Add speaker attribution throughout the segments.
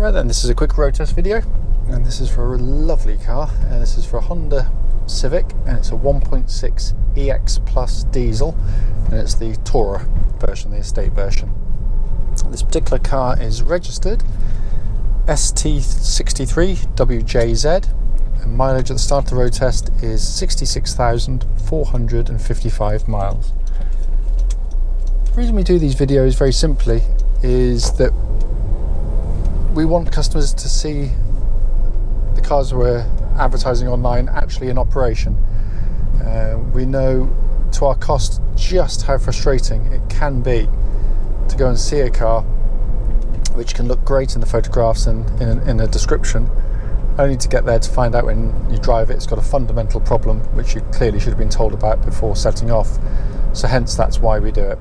Speaker 1: Right then, this is a quick road test video, and this is for a lovely car. This is for a Honda Civic, and it's a 1.6 EX Plus diesel, and it's the Tourer version, the estate version. This particular car is registered ST63WJZ, and mileage at the start of the road test is 66,455 miles. The reason we do these videos very simply is that we want customers to see the cars we're advertising online actually in operation. We know to our cost just how frustrating it can be to go and see a car which can look great in the photographs and in a description, only to get there to find out when you drive it it's got a fundamental problem which you clearly should have been told about before setting off. So hence that's why we do it.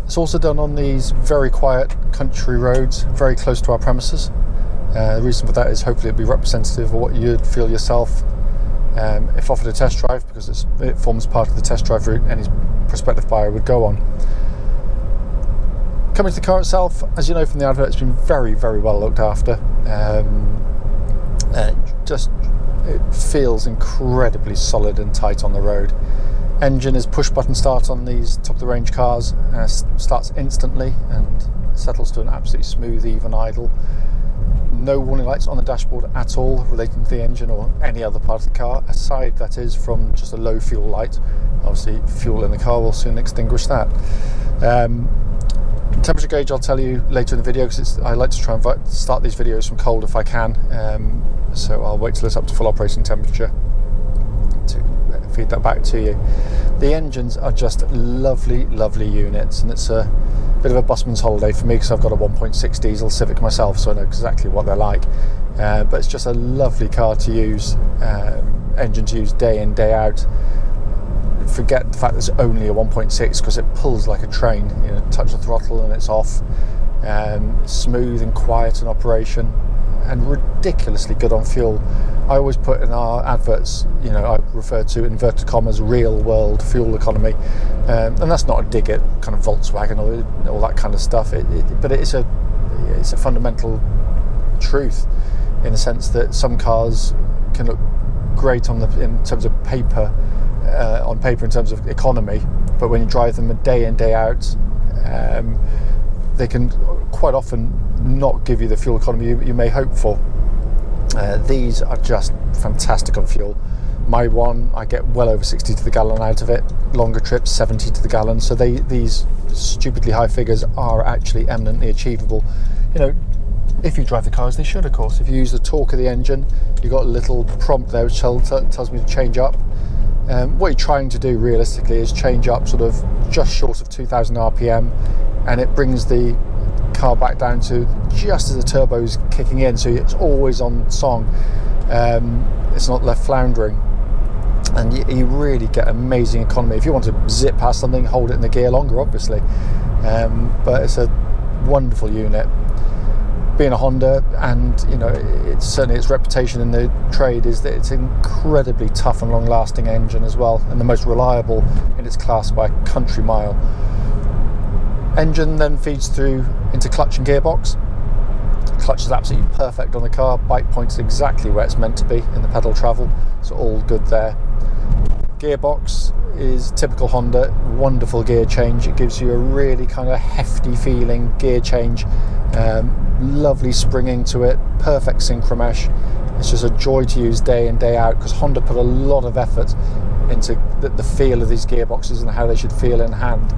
Speaker 1: It's also done on these very quiet country roads, very close to our premises. The reason for that is hopefully it'll be representative of what you'd feel yourself if offered a test drive, because it forms part of the test drive route any prospective buyer would go on. Coming to the car itself, as you know from the advert, it's been very, very well looked after. It feels incredibly solid and tight on the road. Engine is push button start on these top of the range cars, starts instantly and settles to an absolutely smooth, even idle. No warning lights on the dashboard at all relating to the engine or any other part of the car, aside that is from just a low fuel light. Obviously fuel in the car will soon extinguish that. Temperature gauge I'll tell you later in the video, because I like to try and start these videos from cold if I can, so I'll wait till it's up to full operating temperature to feed that back to you. The engines are just lovely, lovely units, and it's a bit of a busman's holiday for me because I've got a 1.6 diesel Civic myself, so I know exactly what they're like. But it's just a lovely car to use, engine to use day in, day out. Forget the fact that it's only a 1.6 because it pulls like a train. You know, touch the throttle and it's off. Smooth and quiet in operation, and ridiculously good on fuel. I always put in our adverts, you know, I refer to inverted commas real world fuel economy, and that's not a dig at kind of Volkswagen or all that kind of stuff. But it's a fundamental truth, in the sense that some cars can look great in terms of paper, in terms of economy, but when you drive them day in, day out, they can quite often not give you the fuel economy you may hope for. These are just fantastic on fuel. My one, I get well over 60 to the gallon out of it. Longer trips, 70 to the gallon. So these stupidly high figures are actually eminently achievable. You know, if you drive the car as they should, of course. If you use the torque of the engine, you've got a little prompt there which tells me to change up. What you're trying to do realistically is change up sort of just short of 2,000 RPM, and it brings the car back down to just as the turbo's kicking in, so it's always on song. It's not left floundering, and you really get amazing economy. If you want to zip past something, hold it in the gear longer, obviously, but it's a wonderful unit. Being a Honda, and you know, it's certainly its reputation in the trade is that it's an incredibly tough and long-lasting engine as well, and the most reliable in its class by a country mile. Engine then feeds through into clutch and gearbox. Clutch is absolutely perfect on the car. Bike points exactly where it's meant to be in the pedal travel, so all good there. Gearbox is typical Honda, wonderful gear change. It gives you a really kind of hefty feeling gear change, lovely springing to it, perfect synchromesh. It's just a joy to use day in, day out, because Honda put a lot of effort into the feel of these gearboxes and how they should feel in hand.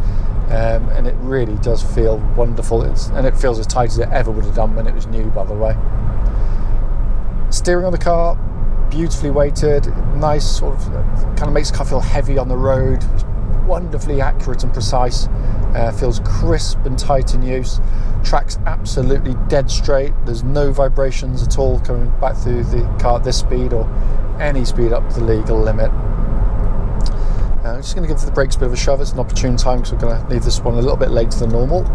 Speaker 1: And it really does feel wonderful, and it feels as tight as it ever would have done when it was new, by the way. Steering on the car, beautifully weighted, nice, sort of kind of makes the car feel heavy on the road. It's wonderfully accurate and precise, feels crisp and tight in use. Track's absolutely dead straight, there's no vibrations at all coming back through the car at this speed or any speed up to the legal limit. I'm just going to give the brakes a bit of a shove. It's an opportune time because we're going to leave this one a little bit later than normal.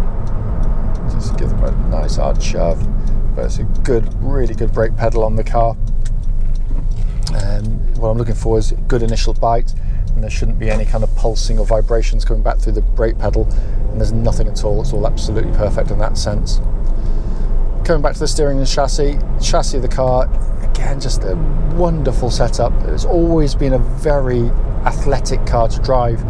Speaker 1: Just give them a nice hard shove, but it's a good, really good brake pedal on the car. And what I'm looking for is a good initial bite, and there shouldn't be any kind of pulsing or vibrations coming back through the brake pedal, and there's nothing at all. It's all absolutely perfect in that sense. Coming back to the steering and chassis of the car, again, just a wonderful setup. It's always been a very athletic car to drive.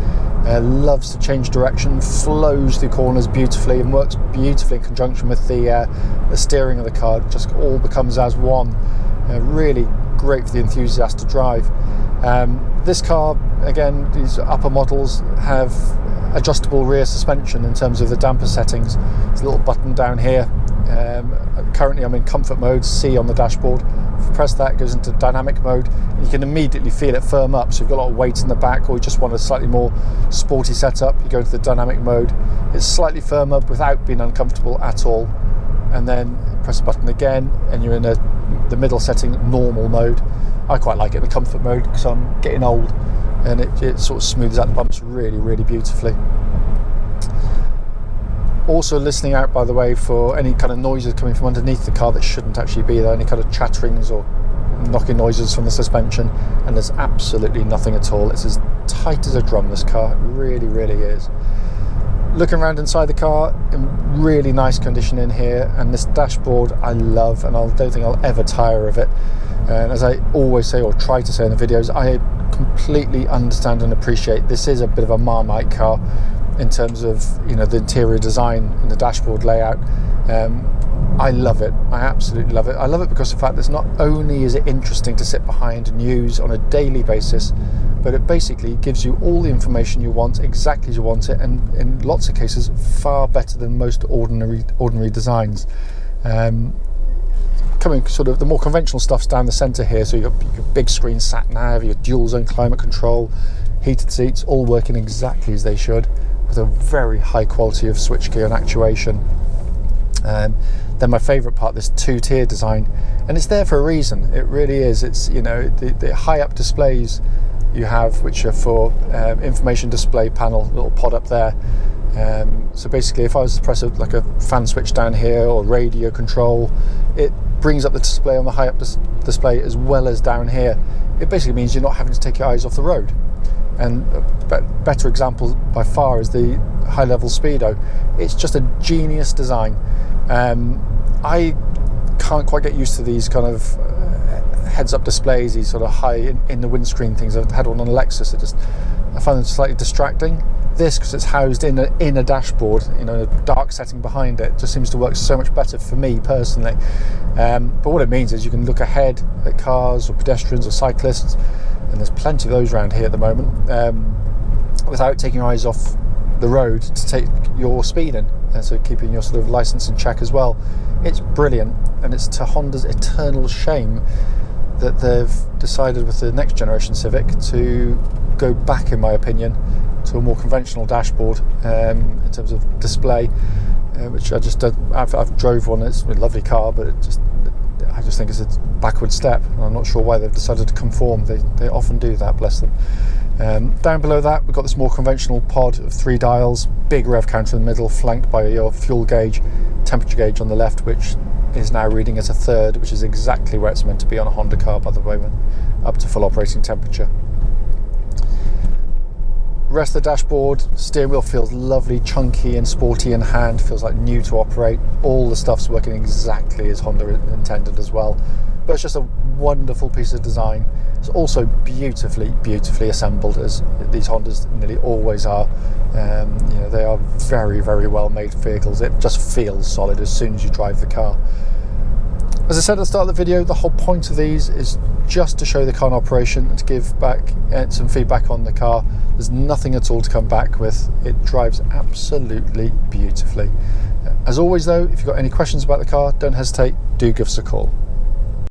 Speaker 1: Loves to change direction, flows through corners beautifully, and works beautifully in conjunction with the steering of the car. It just all becomes as one. Really great for the enthusiast to drive. This car, again, these upper models have adjustable rear suspension in terms of the damper settings. There's a little button down here. Currently I'm in comfort mode, C on the dashboard. If you press that, it goes into dynamic mode. You can immediately feel it firm up, so if you've got a lot of weight in the back, or you just want a slightly more sporty setup, you go into the dynamic mode. It's slightly firm up without being uncomfortable at all. And then press the button again, and you're in the middle setting, normal mode. I quite like it in the comfort mode because I'm getting old, and it sort of smooths out the bumps really, really beautifully. Also listening out, by the way, for any kind of noises coming from underneath the car that shouldn't actually be there, any kind of chatterings or knocking noises from the suspension, and there's absolutely nothing at all. It's as tight as a drum, this car. It really, really is. Looking around inside the car, in really nice condition in here, and this dashboard I love, and I don't think I'll ever tire of it. And as I always say, or try to say in the videos, I completely understand and appreciate this is a bit of a Marmite car in terms of, you know, the interior design and the dashboard layout. I love it. I absolutely love it. I love it because of the fact that not only is it interesting to sit behind and use on a daily basis, but it basically gives you all the information you want exactly as you want it, and in lots of cases far better than most ordinary designs. Coming sort of the more conventional stuff's down the centre here, so you've got your big screen sat nav, your dual zone climate control, heated seats, all working exactly as they should, with a very high quality of switchgear and actuation. Then my favourite part, this two-tier design, and it's there for a reason. It really is. It's, you know, the high-up displays you have, which are for information display panel, little pod up there. So basically, if I was to press like a fan switch down here or radio control, it brings up the display on the high-up display as well as down here. It basically means you're not having to take your eyes off the road. And a better example by far is the high-level speedo. It's just a genius design. I can't quite get used to these kind of heads-up displays, these sort of high in the windscreen things. I've had one on a Lexus. I find them slightly distracting. This, because it's housed in a dashboard, you know, a dark setting behind it, just seems to work so much better for me personally. But what it means is you can look ahead at cars or pedestrians or cyclists, and there's plenty of those around here at the moment, without taking your eyes off the road to take your speed in, and so keeping your sort of license in check as well. It's brilliant, and it's to Honda's eternal shame that they've decided with the next generation Civic to go back, in my opinion, to a more conventional dashboard in terms of display, which I've drove one. It's a lovely car, but I just think it's a backward step, and I'm not sure why they've decided to conform. They often do that, bless them. Down below that, we've got this more conventional pod of 3 dials, big rev counter in the middle, flanked by your fuel gauge, temperature gauge on the left, which is now reading at 1/3, which is exactly where it's meant to be on a Honda car, by the way, when up to full operating temperature. Rest of the dashboard, steering wheel feels lovely, chunky and sporty in hand, feels like new to operate. All the stuff's working exactly as Honda intended as well. But it's just a wonderful piece of design. It's also beautifully assembled, as these Hondas nearly always are. You know, they are very, very well made vehicles. It just feels solid as soon as you drive the car. As I said at the start of the video, the whole point of these is just to show the car in operation and to give back some feedback on the car. There's nothing at all to come back with. It drives absolutely beautifully. As always though, if you've got any questions about the car, don't hesitate, do give us a call.